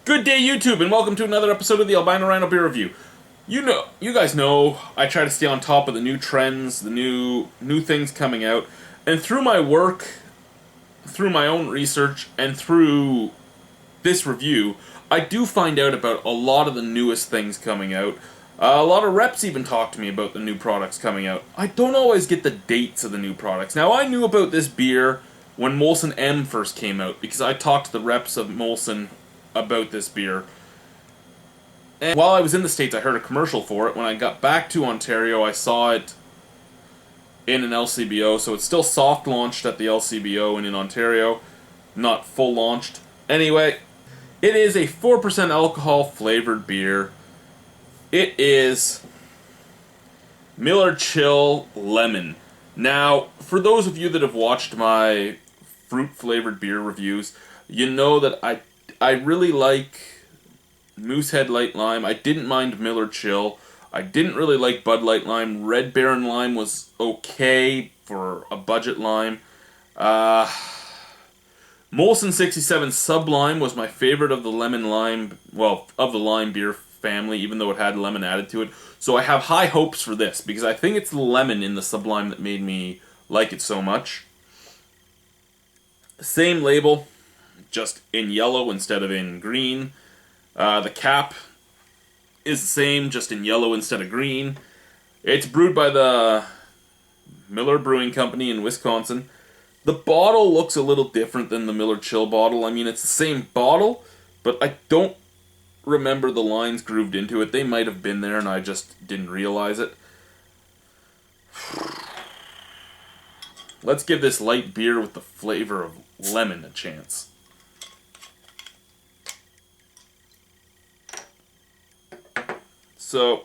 Good day, YouTube, and welcome to another episode of the Albino Rhino Beer Review. You guys know, I try to stay on top of the new trends, the new things coming out, and through my work, through my own research, and through this review, I do find out about a lot of the newest things coming out. A lot of reps even talk to me about the new products coming out. I don't always get the dates of the new products. Now, I knew about this beer when Molson M first came out, because I talked to the reps of Molson about this beer. And while I was in the States, I heard a commercial for it. When I got back to Ontario, I saw it in an LCBO, so it's still soft launched at the LCBO and in Ontario, not full launched. Anyway, it is a 4% alcohol flavored beer. It is Miller Chill Lemon. Now, for those of you that have watched my fruit flavored beer reviews, you know that I really like Moosehead Light Lime. I didn't mind Miller Chill. I didn't really like Bud Light Lime. Red Baron Lime was okay for a budget lime. Molson 67 Sublime was my favorite of the lemon lime, well, of the lime beer family, even though it had lemon added to it. So I have high hopes for this, because I think it's the lemon in the Sublime that made me like it so much. Same label, just in yellow instead of in green. The cap is the same, just in yellow instead of green. It's brewed by the Miller Brewing Company in Wisconsin. The bottle looks a little different than the Miller Chill bottle. I mean, it's the same bottle, but I don't remember the lines grooved into it. They might have been there and I just didn't realize it. Let's give this light beer with the flavor of lemon a chance. So,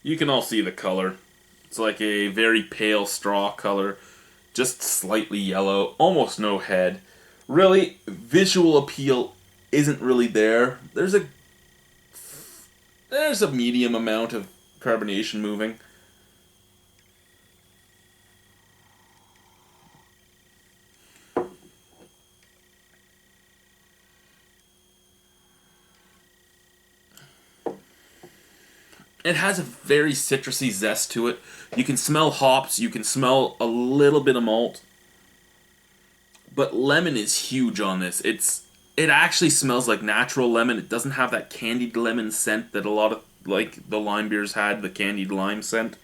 you can all see the color. It's like a very pale straw color, just slightly yellow, almost no head. Really, visual appeal isn't really there. There's a medium amount of carbonation moving. It has a very citrusy zest to it. You can smell hops, you can smell a little bit of malt. But lemon is huge on this. It actually smells like natural lemon. It doesn't have that candied lemon scent that a lot of, like, the lime beers had, the candied lime scent.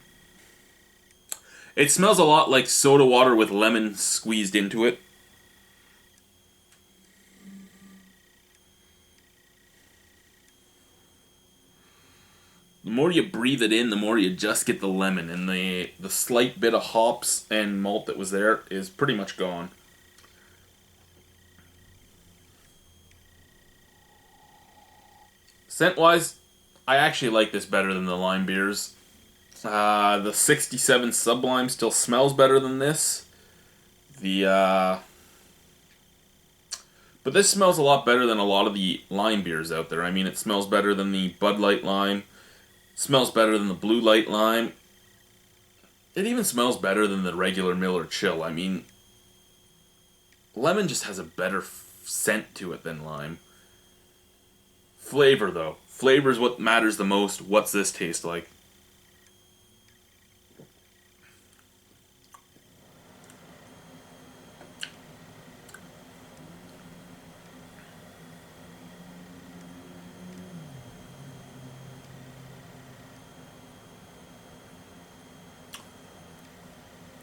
It smells a lot like soda water with lemon squeezed into it. The more you breathe it in, the more you just get the lemon, and the slight bit of hops and malt that was there is pretty much gone. Scent-wise, I actually like this better than the lime beers. The 67 Sublime still smells better than this. But this smells a lot better than a lot of the lime beers out there. I mean, it smells better than the Bud Light Lime. Smells better than the Blue Light Lime. It even smells better than the regular Miller Chill. I mean, lemon just has a better scent to it than lime. Flavor, though. Flavor is what matters the most. What's this taste like?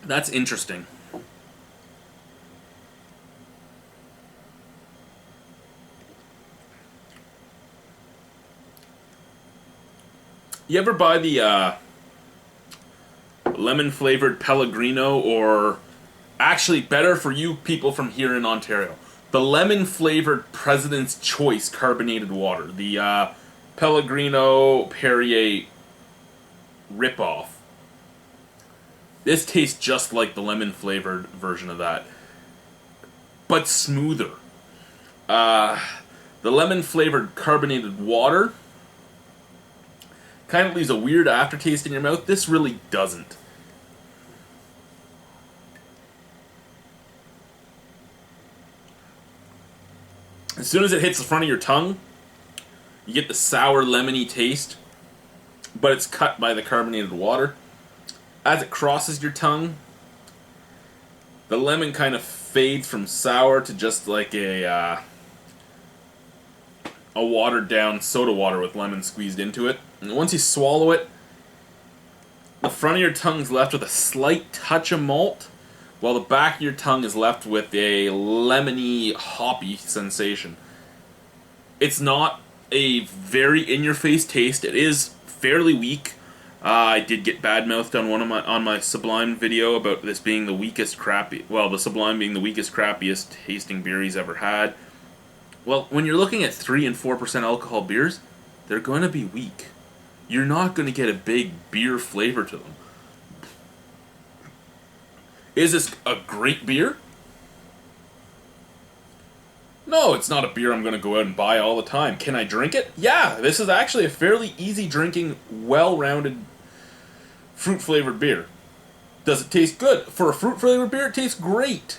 That's interesting. You ever buy the lemon-flavored Pellegrino, or actually better for you people from here in Ontario, the lemon-flavored President's Choice carbonated water, the Pellegrino Perrier ripoff? This tastes just like the lemon-flavored version of that, but smoother. The The lemon-flavored carbonated water kind of leaves a weird aftertaste in your mouth. This really doesn't. As soon as it hits the front of your tongue, you get the sour, lemony taste, but it's cut by the carbonated water. As it crosses your tongue, the lemon kind of fades from sour to just like a watered down soda water with lemon squeezed into it. And once you swallow it, the front of your tongue's left with a slight touch of malt, while the back of your tongue is left with a lemony, hoppy sensation. It's not a very in-your-face taste. It is fairly weak. I did get bad-mouthed on my Sublime video about this being the weakest the Sublime being the weakest, crappiest tasting beer he's ever had. Well, when you're looking at 3 and 4% alcohol beers, they're going to be weak. You're not going to get a big beer flavor to them. Is this a great beer? No, it's not a beer I'm going to go out and buy all the time. Can I drink it? Yeah, this is actually a fairly easy drinking, well-rounded, fruit-flavored beer. Does it taste good? For a fruit-flavored beer, it tastes great.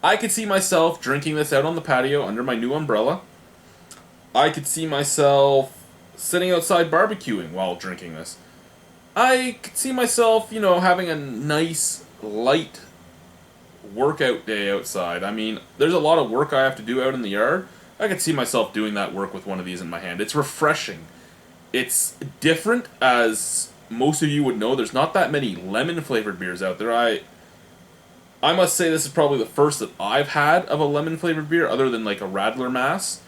I could see myself drinking this out on the patio under my new umbrella. I could see myself sitting outside barbecuing while drinking this. I could see myself, having a nice, light workout day outside. I mean, there's a lot of work I have to do out in the yard. I could see myself doing that work with one of these in my hand. It's refreshing. It's different, as most of you would know. There's not that many lemon-flavored beers out there. I must say this is probably the first that I've had of a lemon-flavored beer, other than like a raddlermass.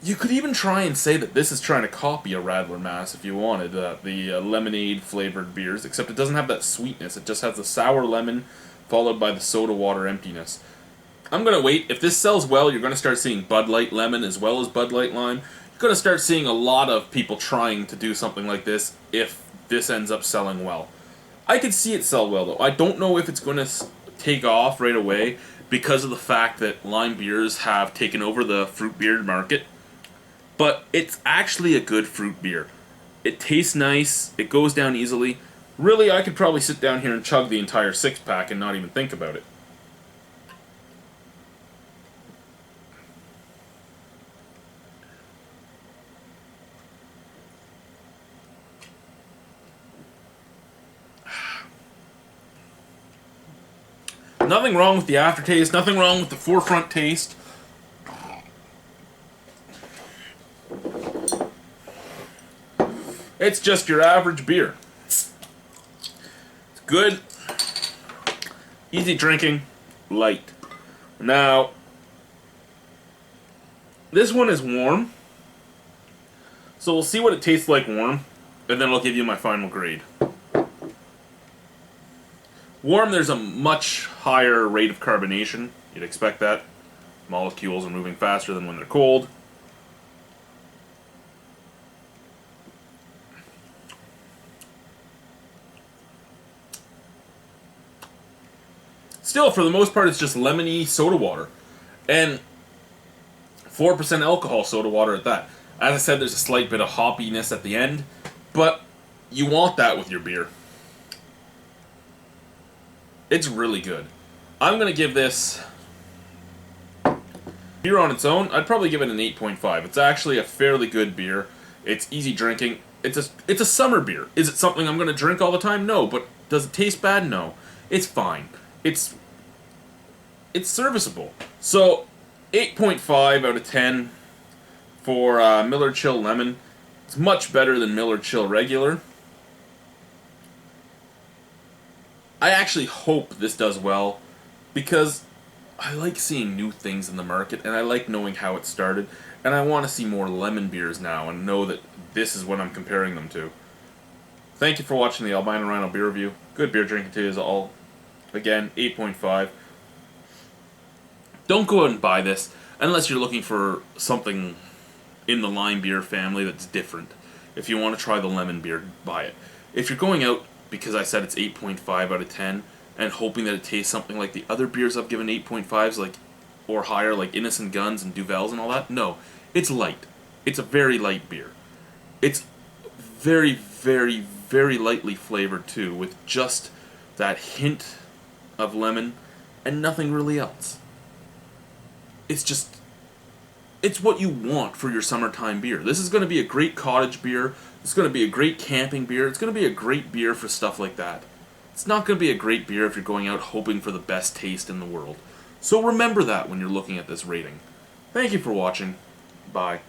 You could even try and say that this is trying to copy a raddlermass if you wanted, the lemonade-flavored beers, except it doesn't have that sweetness. It just has the sour lemon followed by the soda water emptiness. I'm going to wait. If this sells well, you're going to start seeing Bud Light Lemon as well as Bud Light Lime. You're going to start seeing a lot of people trying to do something like this if this ends up selling well. I could see it sell well, though. I don't know if it's going to take off right away because of the fact that lime beers have taken over the fruit beer market. But it's actually a good fruit beer. It tastes nice. It goes down easily. Really, I could probably sit down here and chug the entire 6-pack and not even think about it. Nothing wrong with the aftertaste. Nothing wrong with the forefront taste. It's just your average beer. It's good, easy drinking, light. Now, this one is warm, so we'll see what it tastes like warm, and then I'll give you my final grade. Warm, there's a much higher rate of carbonation. You'd expect that. Molecules are moving faster than when they're cold. Still, for the most part, it's just lemony soda water. And 4% alcohol soda water at that. As I said, there's a slight bit of hoppiness at the end, but you want that with your beer. It's really good. I'm going to give this beer on its own. I'd probably give it an 8.5. It's actually a fairly good beer. It's easy drinking. It's a summer beer. Is it something I'm going to drink all the time? No. But does it taste bad? No. It's fine. It's serviceable. So, 8.5 out of 10 for Miller Chill Lemon. It's much better than Miller Chill Regular. I actually hope this does well, because I like seeing new things in the market, and I like knowing how it started, and I want to see more lemon beers now, and know that this is what I'm comparing them to. Thank you for watching the Albino Rhino beer review. Good beer drinking to you is all. Again, 8.5. Don't go out and buy this, unless you're looking for something in the lime beer family that's different. If you want to try the lemon beer, buy it. If you're going out because I said it's 8.5 out of 10, and hoping that it tastes something like the other beers I've given 8.5s, like, or higher, like Innocent Guns and Duvel's and all that. No, it's light. It's a very light beer. It's very, very, very lightly flavored too, with just that hint of lemon and nothing really else. It's what you want for your summertime beer. This is going to be a great cottage beer. It's going to be a great camping beer. It's going to be a great beer for stuff like that. It's not going to be a great beer if you're going out hoping for the best taste in the world. So remember that when you're looking at this rating. Thank you for watching. Bye.